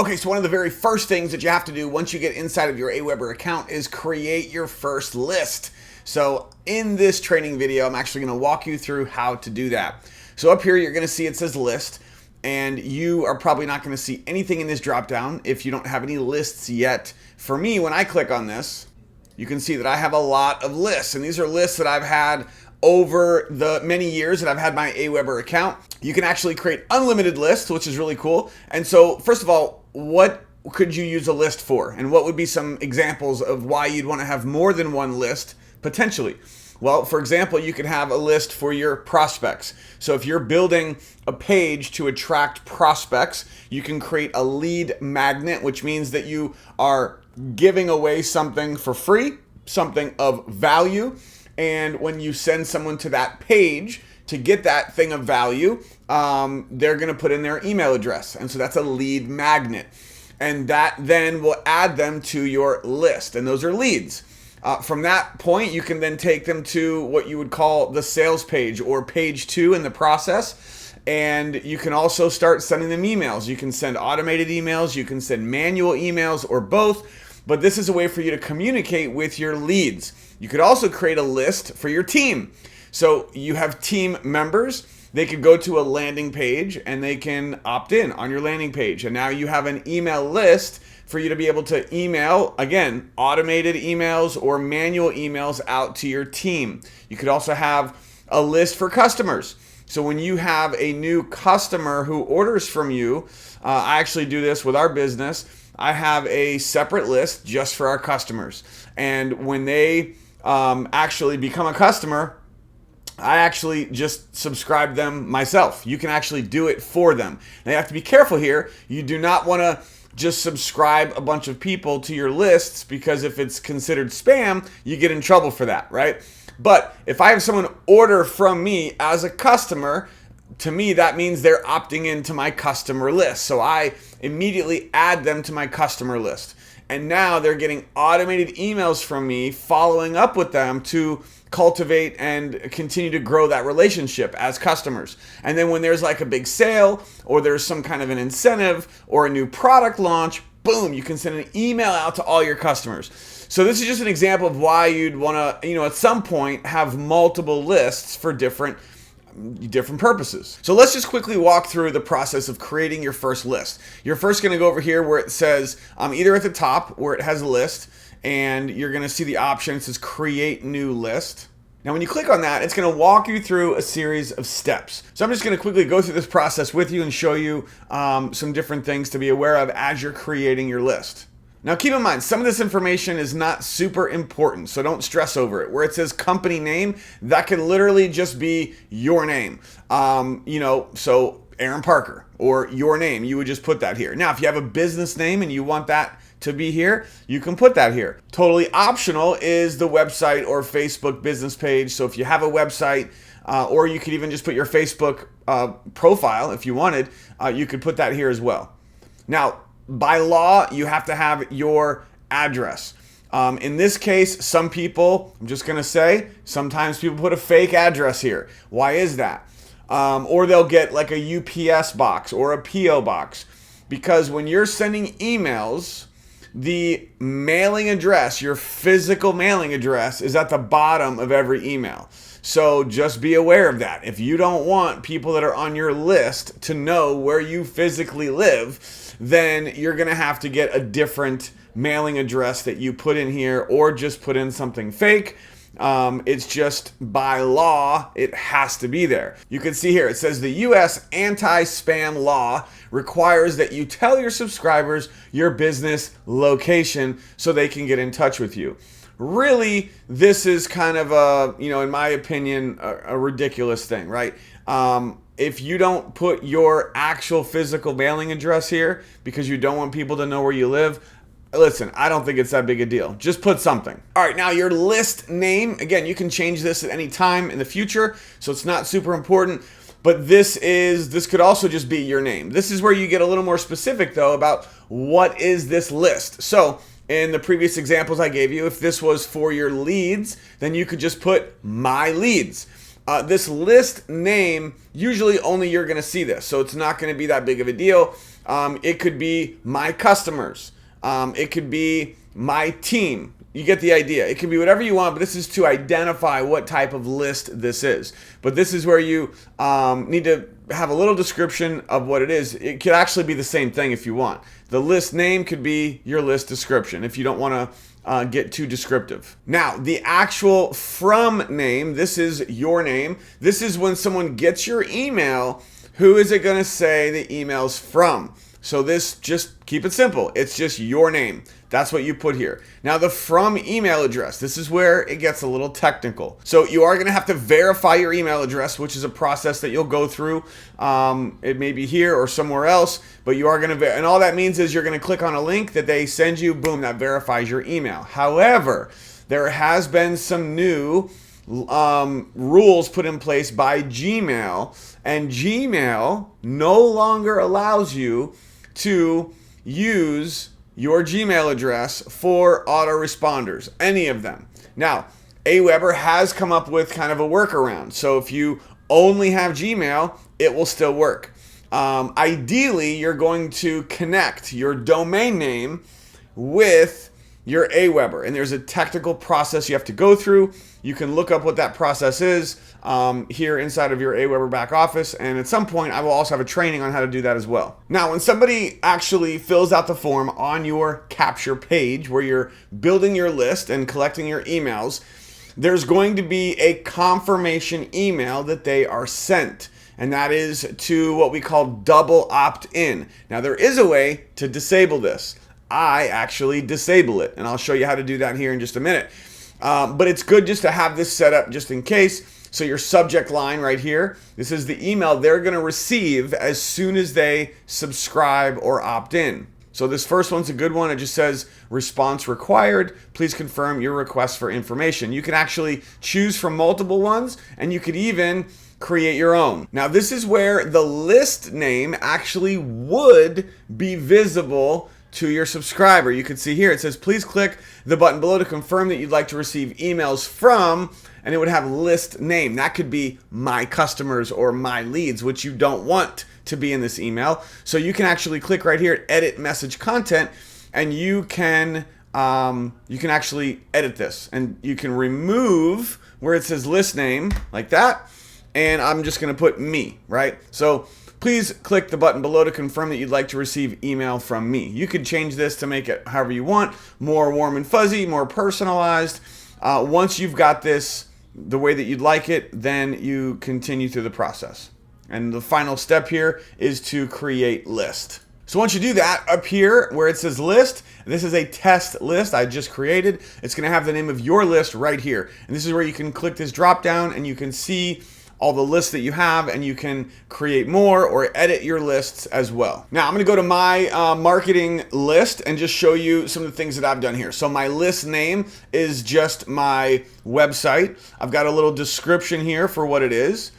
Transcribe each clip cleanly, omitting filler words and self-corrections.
Okay, so one of the very first things that you have to do once you get inside of your Aweber account is create your first list. So in this training video, I'm actually going to walk you through how to do that. So up here, you're going to see it says list, and you are probably not going to see anything in this dropdown if you don't have any lists yet. For me, when I click on this, you can see that I have a lot of lists, and these are lists that I've had over the many years that I've had my Aweber account. You can actually create unlimited lists, which is really cool. And so first of all, what could you use a list for? And what would be some examples of why you'd want to have more than one list potentially? Well, for example, you could have a list for your prospects. So if you're building a page to attract prospects, you can create a lead magnet, which means that you are giving away something for free, something of value. And when you send someone to that page to get that thing of value, they're going to put in their email address. And so that's a lead magnet. And that then will add them to your list. And those are leads. From that point, you can then take them to what you would call the sales page or page 2 in the process. And you can also start sending them emails. You can send automated emails. You can send manual emails or both. But this is a way for you to communicate with your leads. You could also create a list for your team. So you have team members. They could go to a landing page and they can opt in on your landing page. And now you have an email list for you to be able to email, again, automated emails or manual emails out to your team. You could also have a list for customers. So when you have a new customer who orders from you, I actually do this with our business. I have a separate list just for our customers. And when they actually become a customer, I actually just subscribe them myself. You can actually do it for them. Now you have to be careful here. You do not want to just subscribe a bunch of people to your lists, because if it's considered spam, you get in trouble for that, right? But if I have someone order from me as a customer, to me, that means they're opting into my customer list. So I immediately add them to my customer list. And now they're getting automated emails from me following up with them to cultivate and continue to grow that relationship as customers. And then when there's like a big sale or there's some kind of an incentive or a new product launch, boom, you can send an email out to all your customers. So this is just an example of why you'd want to, at some point have multiple lists for different purposes. So let's just quickly walk through the process of creating your first list. You're first going to go over here where it says either at the top where it has a list, and you're going to see the option. It says create new list. Now when you click on that, it's going to walk you through a series of steps. So I'm just going to quickly go through this process with you and show you some different things to be aware of as you're creating your list. Now keep in mind, some of this information is not super important, so don't stress over it. Where it says company name, that can literally just be your name. So Aaron Parker or your name, you would just put that here. Now, if you have a business name and you want that to be here, you can put that here. Totally optional is the website or Facebook business page. So if you have a website, or you could even just put your Facebook profile if you wanted, you could put that here as well. Now, by law, you have to have your address. In this case, some people, I'm just going to say, sometimes people put a fake address here. Why is that? Or they'll get like a UPS box or a PO box. Because when you're sending emails, the mailing address, your physical mailing address, is at the bottom of every email. So just be aware of that. If you don't want people that are on your list to know where you physically live, then you're going to have to get a different mailing address that you put in here, or just put in something fake. It's just by law, it has to be there. You can see here, it says the U.S. anti-spam law requires that you tell your subscribers your business location so they can get in touch with you. Really, this is kind of a, in my opinion, a ridiculous thing, right? If you don't put your actual physical mailing address here because you don't want people to know where you live, listen, I don't think it's that big a deal. Just put something. All right, now your list name, again, you can change this at any time in the future, so it's not super important. But this could also just be your name. This is where you get a little more specific, though, about what is this list. So in the previous examples I gave you, if this was for your leads, then you could just put my leads. This list name, usually only you're going to see this, so it's not going to be that big of a deal. It could be my customers. It could be my team. You get the idea. It can be whatever you want, but this is to identify what type of list this is. But this is where you need to have a little description of what it is. It could actually be the same thing if you want. The list name could be your list description if you don't want to get too descriptive. Now, the actual from name, this is your name. This is when someone gets your email, who is it going to say the email's from? So this, just keep it simple. It's just your name. That's what you put here. Now the from email address, this is where it gets a little technical. So you are gonna have to verify your email address, which is a process that you'll go through. It may be here or somewhere else, but you are gonna, and all that means is you're gonna click on a link that they send you, boom, that verifies your email. However, there has been some new rules put in place by Gmail, and Gmail no longer allows you to use your Gmail address for autoresponders, any of them. Now, Aweber has come up with kind of a workaround. So if you only have Gmail, it will still work. Ideally, you're going to connect your domain name with your Aweber, and there's a technical process you have to go through. You can look up what that process is here inside of your Aweber back office, and at some point I will also have a training on how to do that as well. Now, when somebody actually fills out the form on your capture page where you're building your list and collecting your emails, there's going to be a confirmation email that they are sent, and that is to what we call double opt-in. Now, there is a way to disable this. I actually disable it, and I'll show you how to do that here in just a minute. But it's good just to have this set up just in case. So your subject line right here, this is the email they're going to receive as soon as they subscribe or opt in. So this first one's a good one. It just says response required. Please confirm your request for information. You can actually choose from multiple ones, and you could even create your own. Now this is where the list name actually would be visible to your subscriber. You can see here it says please click the button below to confirm that you'd like to receive emails from, and it would have list name. That could be my customers or my leads, which you don't want to be in this email. So you can actually click right here, edit message content, and you can actually edit this, and you can remove where it says list name like that, and I'm just going to put me, right? So please click the button below to confirm that you'd like to receive email from me. You could change this to make it however you want, more warm and fuzzy, more personalized. Once you've got this the way that you'd like it, then you continue through the process. And the final step here is to create list. So once you do that, up here where it says list, this is a test list I just created. It's going to have the name of your list right here. And this is where you can click this drop down and you can see all the lists that you have, and you can create more or edit your lists as well. Now I'm gonna go to my marketing list and just show you some of the things that I've done here. So my list name is just my website. I've got a little description here for what it is.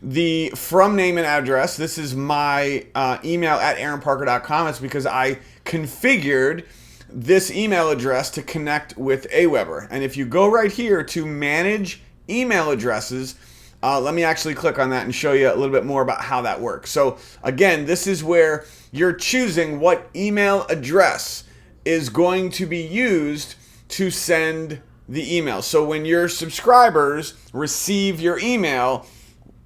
The from name and address, this is my email at aaronparker.com. It's because I configured this email address to connect with Aweber. And if you go right here to manage email addresses, let me actually click on that and show you a little bit more about how that works. So again, this is where you're choosing what email address is going to be used to send the email. So when your subscribers receive your email,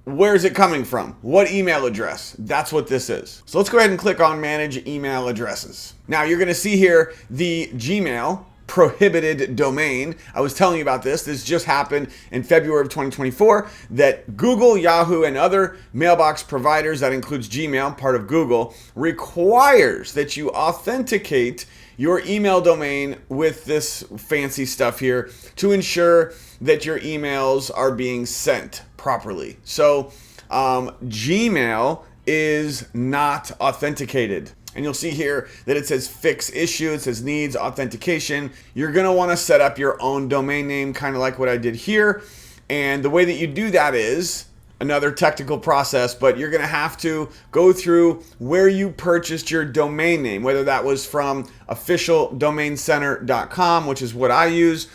where's it coming from? What email address? That's what this is. So let's go ahead and click on manage email addresses. Now you're going to see here the Gmail prohibited domain. I was telling you about this. This just happened in February of 2024 that Google, Yahoo, and other mailbox providers, that includes Gmail, part of Google, requires that you authenticate your email domain with this fancy stuff here to ensure that your emails are being sent properly. So Gmail is not authenticated. And you'll see here that it says fix issue, it says needs authentication. You're gonna wanna set up your own domain name, kind of like what I did here. And the way that you do that is another technical process, but you're gonna have to go through where you purchased your domain name, whether that was from officialdomaincenter.com, which is what I use,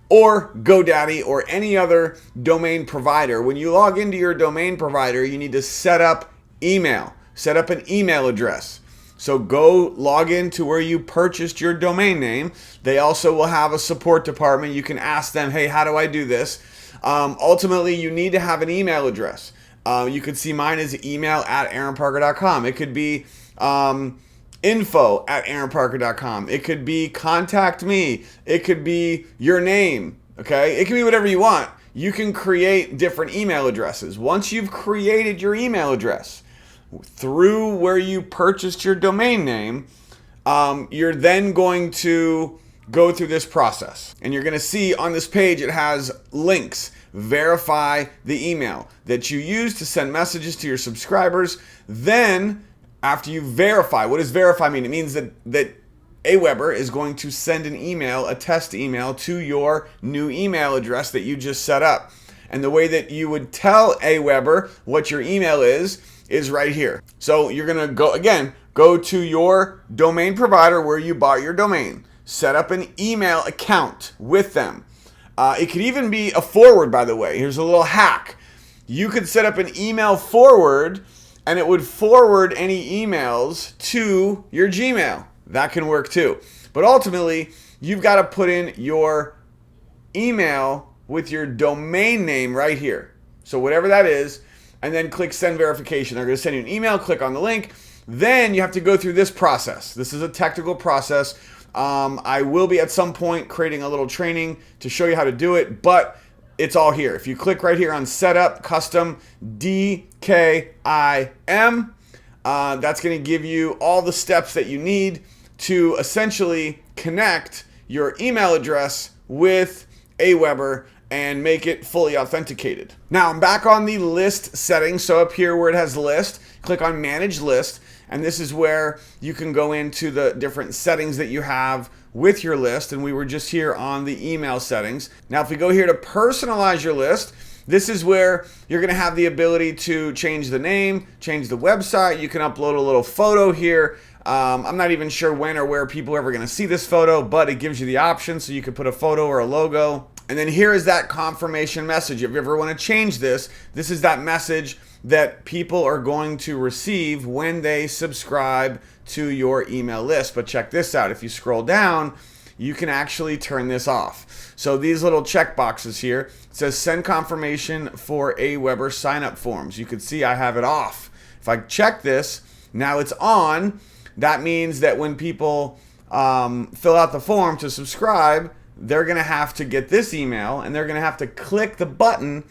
or GoDaddy or any other domain provider. When you log into your domain provider, you need to set up email, set up an email address. So go log into where you purchased your domain name. They also will have a support department. You can ask them, hey, how do I do this? Ultimately, you need to have an email address. You could see mine is email@aaronparker.com. It could be info@aaronparker.com. It could be contact me. It could be your name. Okay? It can be whatever you want. You can create different email addresses. Once you've created your email address through where you purchased your domain name, you're then going to go through this process. And you're going to see on this page, it has links. Verify the email that you use to send messages to your subscribers. Then, after you verify, what does verify mean? It means that Aweber is going to send an email, a test email, to your new email address that you just set up. And the way that you would tell Aweber what your email is right here. So you're going to go to your domain provider where you bought your domain. Set up an email account with them. It could even be a forward, by the way. Here's a little hack. You could set up an email forward, and it would forward any emails to your Gmail. That can work too. But ultimately, you've got to put in your email with your domain name right here. So whatever that is, and then click send verification. They're going to send you an email, click on the link. Then you have to go through this process. This is a technical process. I will be at some point creating a little training to show you how to do it, but it's all here. If you click right here on Setup Custom DKIM, that's going to give you all the steps that you need to essentially connect your email address with Aweber and make it fully authenticated. Now I'm back on the list settings. So up here where it has list, click on Manage List. And this is where you can go into the different settings that you have with your list. And we were just here on the email settings. Now, if we go here to personalize your list, this is where you're going to have the ability to change the name, change the website. You can upload a little photo here. I'm not even sure when or where people are ever going to see this photo, but it gives you the option so you could put a photo or a logo. And then here is that confirmation message. If you ever want to change this, this is that message that people are going to receive when they subscribe to your email list. But check this out. If you scroll down, you can actually turn this off. So these little check boxes here, it says send confirmation for Aweber sign-up forms. You can see I have it off. If I check this, now it's on. That means that when people fill out the form to subscribe, they're going to have to get this email and they're going to have to click the button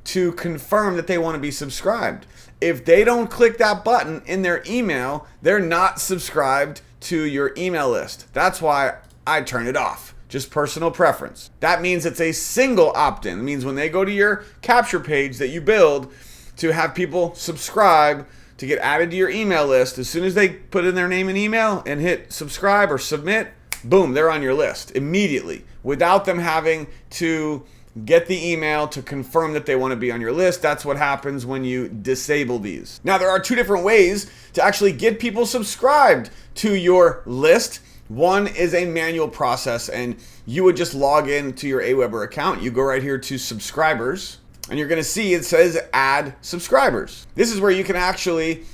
to confirm that they want to be subscribed. If they don't click that button in their email, they're not subscribed to your email list. That's why I turn it off. Just personal preference. That means it's a single opt-in. It means when they go to your capture page that you build to have people subscribe to get added to your email list, as soon as they put in their name and email and hit subscribe or submit, boom, they're on your list immediately without them having to get the email to confirm that they want to be on your list. That's what happens when you disable these. Now, there are two different ways to actually get people subscribed to your list. One is a manual process, and you would just log in to your Aweber account. You go right here to subscribers, and you're going to see it says add subscribers. This is where you can actually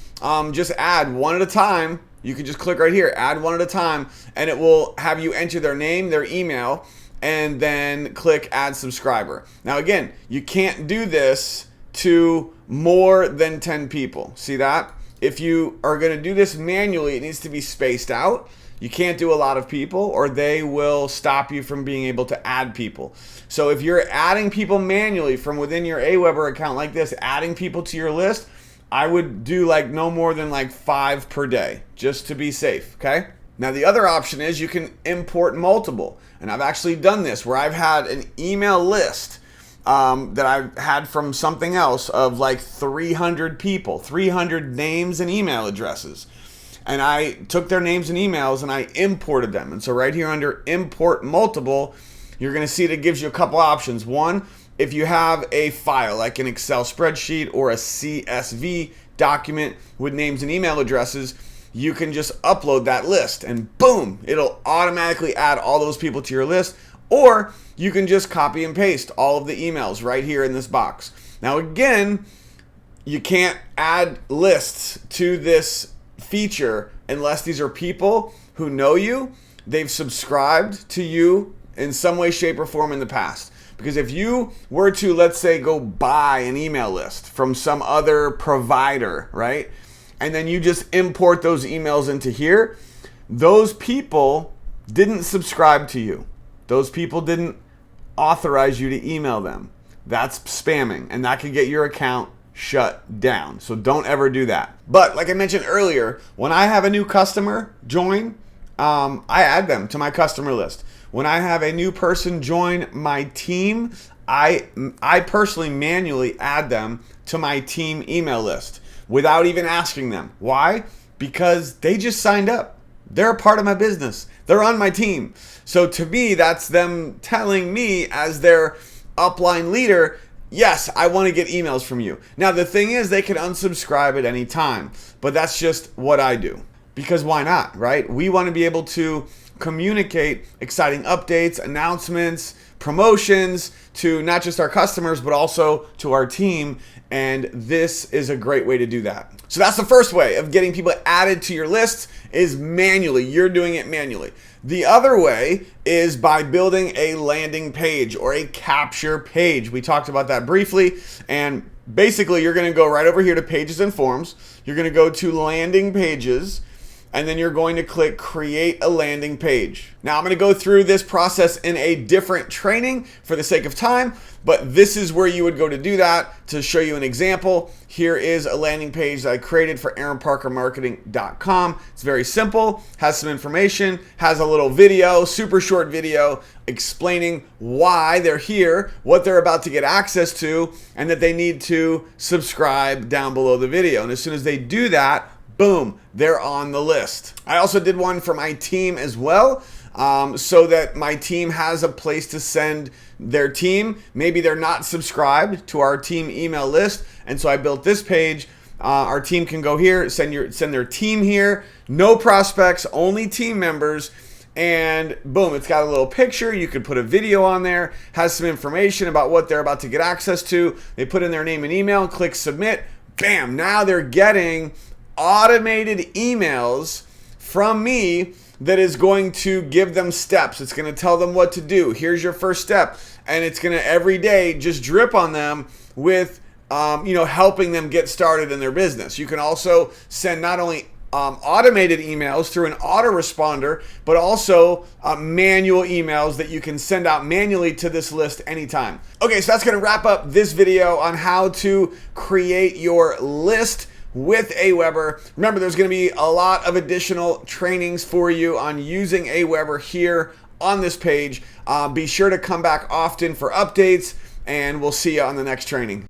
just add one at a time. You can just click right here, add one at a time, and it will have you enter their name, their email, and then click add subscriber. Now again, you can't do this to more than 10 people. See that? If you are going to do this manually, it needs to be spaced out. You can't do a lot of people or they will stop you from being able to add people. So if you're adding people manually from within your Aweber account like this, adding people to your list, I would do like no more than like 5 per day just to be safe, okay? Now the other option is you can import multiple. And I've actually done this where I've had an email list that I've had from something else of like 300 people, 300 names and email addresses. And I took their names and emails and I imported them. And so right here under import multiple, you're going to see that it gives you a couple options. One, if you have a file like an Excel spreadsheet or a CSV document with names and email addresses, you can just upload that list and boom, it'll automatically add all those people to your list. Or you can just copy and paste all of the emails right here in this box. Now again, you can't add lists to this feature unless these are people who know you, they've subscribed to you in some way, shape, or form in the past. Because if you were to, let's say, go buy an email list from some other provider, right? And then you just import those emails into here, those people didn't subscribe to you. Those people didn't authorize you to email them. That's spamming, and that could get your account shut down. So don't ever do that. But like I mentioned earlier, when I have a new customer join, I add them to my customer list. When I have a new person join my team, I personally manually add them to my team email list without even asking them. Why? Because they just signed up. They're a part of my business. They're on my team. So to me, that's them telling me as their upline leader, yes, I want to get emails from you. Now, the thing is, they can unsubscribe at any time, but that's just what I do. Because why not, right? We want to be able to communicate exciting updates, announcements, promotions to not just our customers, but also to our team. And this is a great way to do that. So that's the first way of getting people added to your list, is manually. You're doing it manually. The other way is by building a landing page or a capture page. We talked about that briefly. And basically, you're going to go right over here to Pages and Forms. You're going to go to Landing Pages, and then you're going to click Create a Landing Page. Now, I'm going to go through this process in a different training for the sake of time, but this is where you would go to do that. To show you an example, here is a landing page that I created for AaronParkerMarketing.com. It's very simple, has some information, has a little video, super short video, explaining why they're here, what they're about to get access to, and that they need to subscribe down below the video. And as soon as they do that, boom, they're on the list. I also did one for my team as well, so that my team has a place to send their team. Maybe they're not subscribed to our team email list, and so I built this page. Our team can go here, send their team here. No prospects, only team members. And boom, it's got a little picture. You could put a video on there, has some information about what they're about to get access to. They put in their name and email, click submit. Bam, now they're getting automated emails from me that is going to give them steps. It's going to tell them what to do. Here's your first step. And it's going to every day just drip on them with, helping them get started in their business. You can also send not only automated emails through an autoresponder, but also manual emails that you can send out manually to this list anytime. Okay, so that's going to wrap up this video on how to create your list with Aweber. Remember, there's going to be a lot of additional trainings for you on using Aweber here on this page. Be sure to come back often for updates, and we'll see you on the next training.